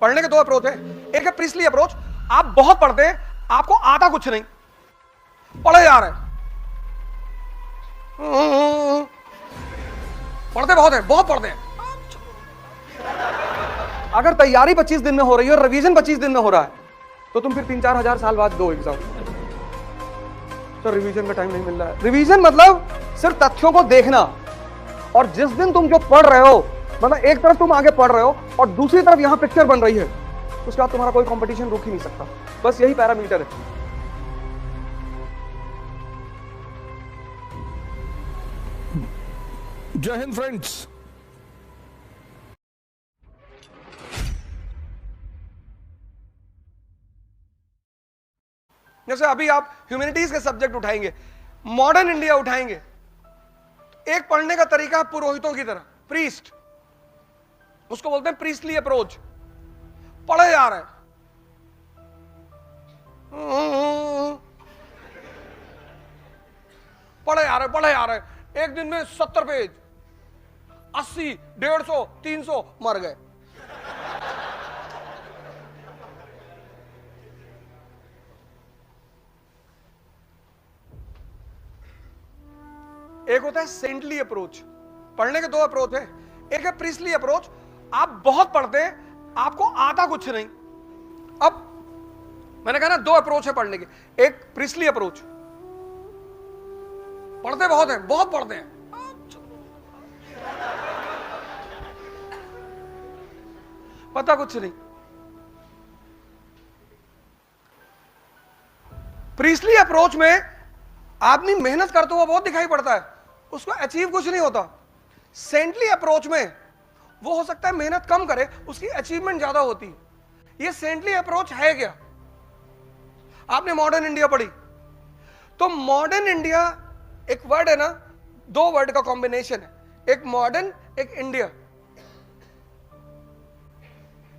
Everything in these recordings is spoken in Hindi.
पढ़ने के दो अप्रोच है। एक है प्रीस्टली अप्रोच, आप बहुत पढ़ते हैं, आपको आता कुछ नहीं, पढ़े जा रहे हैं, पढ़ते बहुत है, बहुत पढ़ते हैं। अगर तैयारी 25 दिन में हो रही है और रिवीजन 25 दिन में हो रहा है, तो तुम फिर 3-4 हजार साल बाद दो एग्जाम। तो रिवीजन का टाइम नहीं मिल रहा है। रिवीजन मतलब सिर्फ तथ्यों को देखना, और जिस दिन तुम जो पढ़ रहे हो, मतलब एक तरफ तुम आगे पढ़ रहे हो और दूसरी तरफ यहां पिक्चर बन रही है, उसके बाद तुम्हारा कोई कंपटीशन रुक ही नहीं सकता। बस यही पैरामीटर है। जय हिंद फ्रेंड्स। जैसे अभी आप ह्यूमैनिटीज के सब्जेक्ट उठाएंगे, मॉडर्न इंडिया उठाएंगे, एक पढ़ने का तरीका है पुरोहितों की तरह, प्रीस्ट, उसको बोलते हैं प्रीस्टली अप्रोच। पढ़े जा रहे हैं, पढ़े जा रहे, पढ़े जा रहे, एक दिन में 70 पेज, 80, 150, 300 मर गए। एक होता है सेंटली अप्रोच। पढ़ने के दो अप्रोच है। एक है प्रीस्टली अप्रोच, आप बहुत पढ़ते हैं, आपको आता कुछ नहीं। अब मैंने कहा ना, दो अप्रोच है पढ़ने के। एक प्रीस्टली अप्रोच, पढ़ते बहुत हैं, बहुत पढ़ते हैं, पता कुछ नहीं। प्रीस्टली अप्रोच में आदमी मेहनत करते हुआ बहुत दिखाई पड़ता है, उसको अचीव कुछ नहीं होता। सेंटली अप्रोच में वो हो सकता है मेहनत कम करे, उसकी अचीवमेंट ज्यादा होती है। ये सेंटली अप्रोच है क्या? आपने मॉडर्न इंडिया पढ़ी, तो मॉडर्न इंडिया एक वर्ड है ना, दो वर्ड का कॉम्बिनेशन है, एक मॉडर्न, एक इंडिया।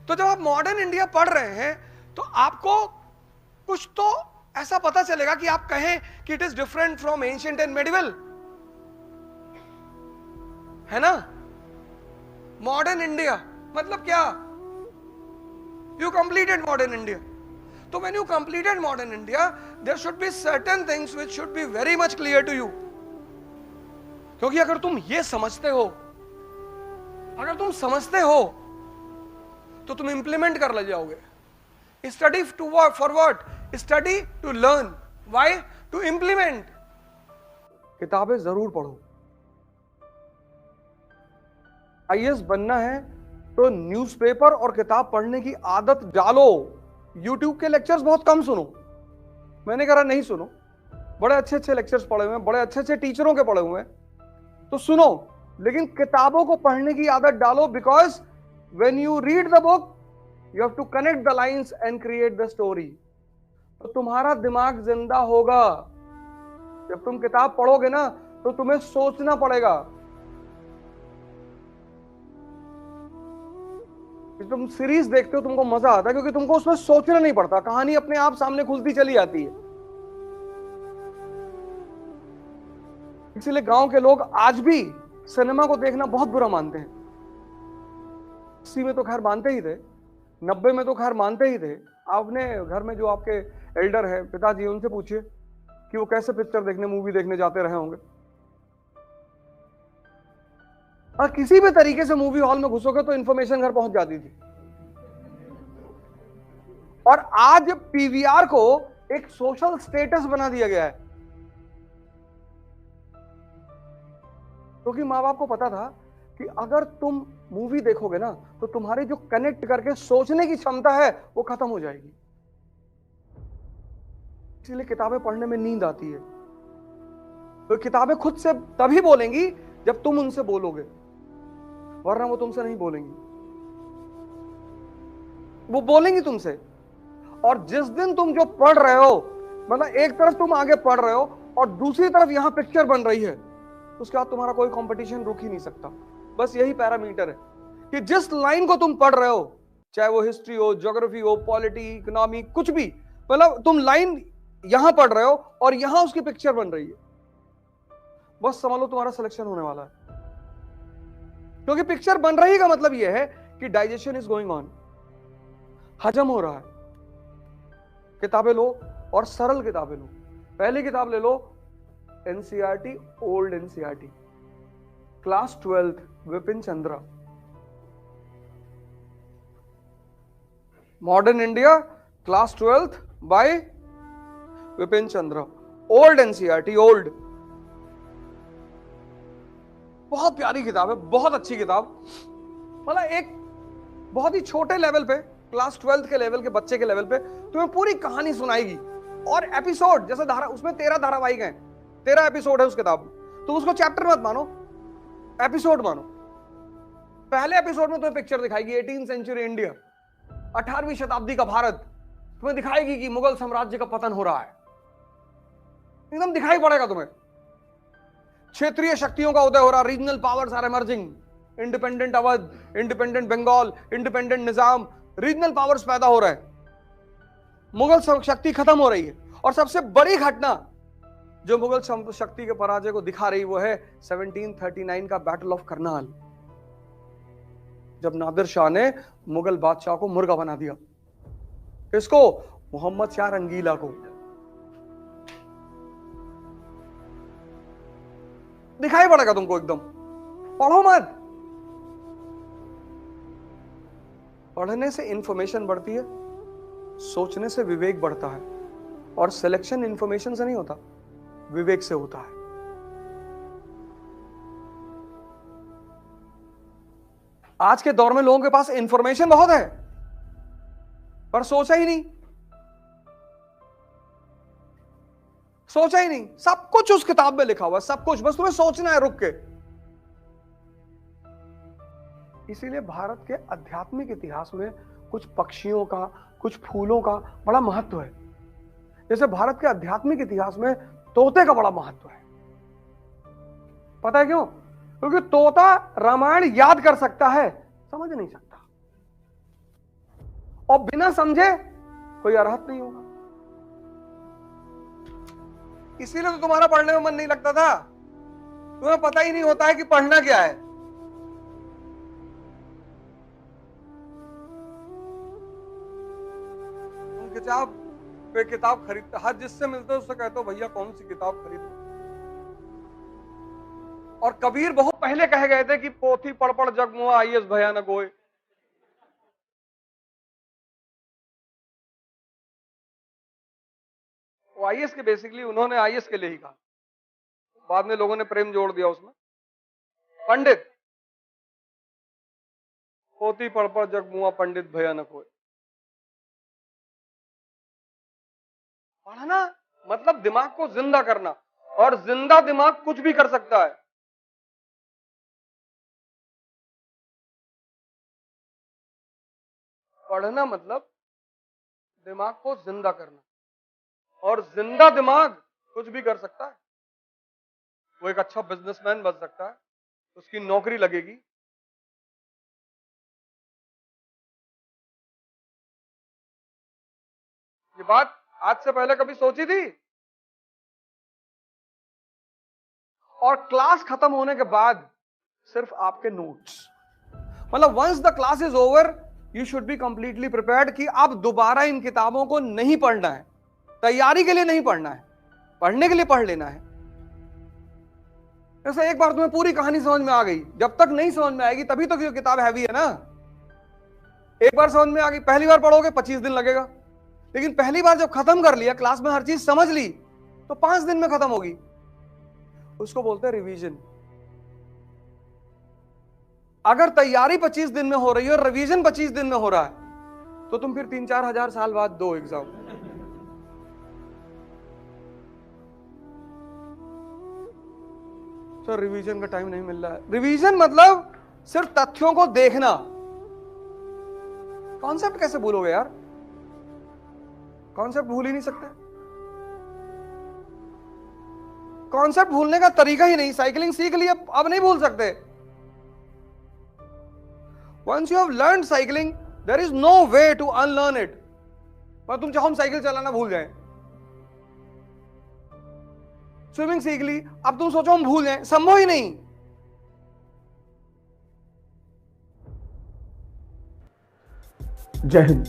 तो जब आप मॉडर्न इंडिया पढ़ रहे हैं, तो आपको कुछ तो ऐसा पता चलेगा कि आप कहें कि it is different from ancient and medieval, है ना। मॉडर्न इंडिया मतलब क्या? You completed modern India. तो when you completed modern India, there should be certain things which should be very much clear to you. क्योंकि अगर तुम ये समझते हो, अगर तुम समझते हो, तो तुम इंप्लीमेंट कर ले जाओगे। Study to for what? Study to learn. Why? To implement. किताबें जरूर पढ़ो। आईएएस बनना है तो न्यूज़पेपर और किताब पढ़ने की आदत डालो। यूट्यूब के लेक्चर्स बहुत कम सुनो, मैंने कहा नहीं सुनो, बड़े अच्छे अच्छे लेक्चर्स पढ़े हुए हैं, बड़े अच्छे अच्छे टीचरों के पढ़े हुए हैं, तो सुनो, लेकिन किताबों को पढ़ने की आदत डालो। Because when you read the book, you have to connect the lines and create the story. तो तुम्हारा दिमाग जिंदा होगा। जब तुम किताब पढ़ोगे ना, तो तुम्हें सोचना पड़ेगा। तुम सीरीज देखते हो, तुमको मजा आता है क्योंकि तुमको उसमें सोचना नहीं पड़ता, कहानी अपने आप सामने खुलती चली आती है। इसीलिए गांव के लोग आज भी सिनेमा को देखना बहुत बुरा मानते हैं। 80 में तो खैर मानते ही थे, 90 में तो खैर मानते ही थे। आपने घर में जो आपके एल्डर है, पिताजी, उनसे पूछिए कि वो कैसे पिक्चर देखने, मूवी देखने जाते रहे होंगे। और किसी भी तरीके से मूवी हॉल में घुसोगे तो इंफॉर्मेशन घर पहुंच जाती थी। और आज पीवीआर को एक सोशल स्टेटस बना दिया गया है, क्योंकि मां बाप को पता था कि अगर तुम मूवी देखोगे ना, तो तुम्हारी जो कनेक्ट करके सोचने की क्षमता है वो खत्म हो जाएगी। इसलिए किताबें पढ़ने में नींद आती है। तो किताबें खुद से तभी बोलेंगी जब तुम उनसे बोलोगे, वरना वो तुमसे नहीं बोलेंगी। वो बोलेंगी तुमसे। और जिस दिन तुम जो पढ़ रहे हो, मतलब एक तरफ तुम आगे पढ़ रहे हो और दूसरी तरफ यहां पिक्चर बन रही है, उसके बाद तुम्हारा कोई कंपटीशन रुक ही नहीं सकता। बस यही पैरामीटर है कि जिस लाइन को तुम पढ़ रहे हो, चाहे वो हिस्ट्री हो, ज्योग्राफी हो, पॉलिटी, इकोनॉमी, कुछ भी, मतलब तुम लाइन यहां पढ़ रहे हो और यहां उसकी पिक्चर बन रही है, बस समझ लो तुम्हारा सिलेक्शन होने वाला है। क्योंकि पिक्चर बन रही का मतलब यह है कि डाइजेशन इज गोइंग ऑन। हजम हो रहा है। किताबें लो और सरल किताबें लो। पहली किताब ले लो NCERT, old NCERT, class 12th, Vipin Chandra. Modern India, class 12th by Vipin Chandra. Old NCERT, old, बहुत प्यारी किताब है, बहुत अच्छी किताब। मतलब एक बहुत ही छोटे लेवल पे, क्लास 12th के लेवल के बच्चे के लेवल पे तुम्हें पूरी कहानी सुनाएगी। और एपिसोड जैसे धारा, उसमें 13 धारावाहिक हैं, 13 एपिसोड है उस किताब में। तुम उसको चैप्टर मत मानो, एपिसोड मानो। पहले एपिसोड में तुम्हें पिक्चर दिखाएगी 18th सेंचुरी इंडिया, 18वीं शताब्दी का भारत। तुम्हें दिखाएगी कि मुगल साम्राज्य का पतन हो रहा है, एकदम दिखाई पड़ेगा तुम्हें। क्षेत्रीय शक्तियों का उदय हो रहा, regional powers are emerging, independent Awadh, independent Bengal, independent Nizam, regional powers पैदा हो रहे हैं, मुगल शक्ति खत्म हो रही है। और सबसे बड़ी घटना जो मुगल शक्ति के पराजय को दिखा रही वो है 1739 का बैटल ऑफ करनाल, जब नादिर शाह ने मुगल बादशाह को मुर्गा बना दिया। किसको? मोहम्मद शाह रंगीला को। दिखाई पड़ेगा तुमको एकदम। पढ़ो मत, पढ़ने से इंफॉर्मेशन बढ़ती है, सोचने से विवेक बढ़ता है। और सिलेक्शन इंफॉर्मेशन से नहीं होता, विवेक से होता है। आज के दौर में लोगों के पास इंफॉर्मेशन बहुत है पर सोचा ही नहीं, सोचा ही नहीं। सब कुछ उस किताब में लिखा हुआ है, सब कुछ, बस तुम्हें सोचना है रुक के। इसीलिए भारत के आध्यात्मिक इतिहास में कुछ पक्षियों का, कुछ फूलों का बड़ा महत्व है। जैसे भारत के आध्यात्मिक इतिहास में तोते का बड़ा महत्व है। पता है क्यों? क्योंकि तोता रामायण याद कर सकता है, समझ नहीं सकता, और बिना समझे कोई अर्हत नहीं होगा। इसीलिए तो तुम्हारा पढ़ने में मन नहीं लगता था, तुम्हें पता ही नहीं होता है कि पढ़ना क्या है। तुम किताब पे किताब खरीदते, हर जिससे मिलते हो उससे कहते हो भैया कौन सी किताब खरीदो। और कबीर बहुत पहले कह गए थे कि पोथी पढ़ पढ़ जग मुआ आईएएस भयानक होए। वो आईएएस के बेसिकली उन्होंने आईएएस के लिए ही कहा, बाद में लोगों ने प्रेम जोड़ दिया उसमें। पंडित, पोथी पढ़ पढ़ जग मुआ पंडित भयानक होए। पढ़ना मतलब दिमाग को जिंदा करना, और जिंदा दिमाग कुछ भी कर सकता है। पढ़ना मतलब दिमाग को जिंदा करना, और जिंदा दिमाग कुछ भी कर सकता है। वो एक अच्छा बिजनेसमैन बन सकता है, उसकी नौकरी लगेगी। ये बात आज से पहले कभी सोची थी? और क्लास खत्म होने के बाद सिर्फ आपके नोट्स, मतलब once the class is over you should be completely prepared कि आप दोबारा इन किताबों को नहीं पढ़ना है। तैयारी के लिए नहीं पढ़ना है, पढ़ने के लिए पढ़ लेना है। जैसे एक बार तुम्हें पूरी कहानी समझ में आ गई, जब तक नहीं समझ में आएगी तभी तो किताब हैवी है ना। एक बार समझ में आ गई, पहली बार पढ़ोगे 25 दिन लगेगा, लेकिन पहली बार जब खत्म कर लिया, क्लास में हर चीज समझ ली, तो 5 दिन में खत्म होगी। उसको बोलते हैं रिवीजन। अगर तैयारी 25 दिन में हो रही है और रिवीजन 25 दिन में हो रहा है, तो तुम फिर 3-4 हजार साल बाद दो एग्जाम। तो रिवीजन का टाइम नहीं मिल रहा है। रिवीजन मतलब सिर्फ तथ्यों को देखना। कॉन्सेप्ट कैसे भूलोगे यार? कॉन्सेप्ट भूल ही नहीं सकते। कॉन्सेप्ट भूलने का तरीका ही नहीं। साइकिलिंग सीख लिया, अब नहीं भूल सकते। Once you have learned cycling, there is no way to unlearn it. पर तुम चाहो हम साइकिल चलाना भूल जाएं। स्विमिंग सीख ली, अब तुम सोचो हम भूल जाएं, संभव ही नहीं। जय हिंद।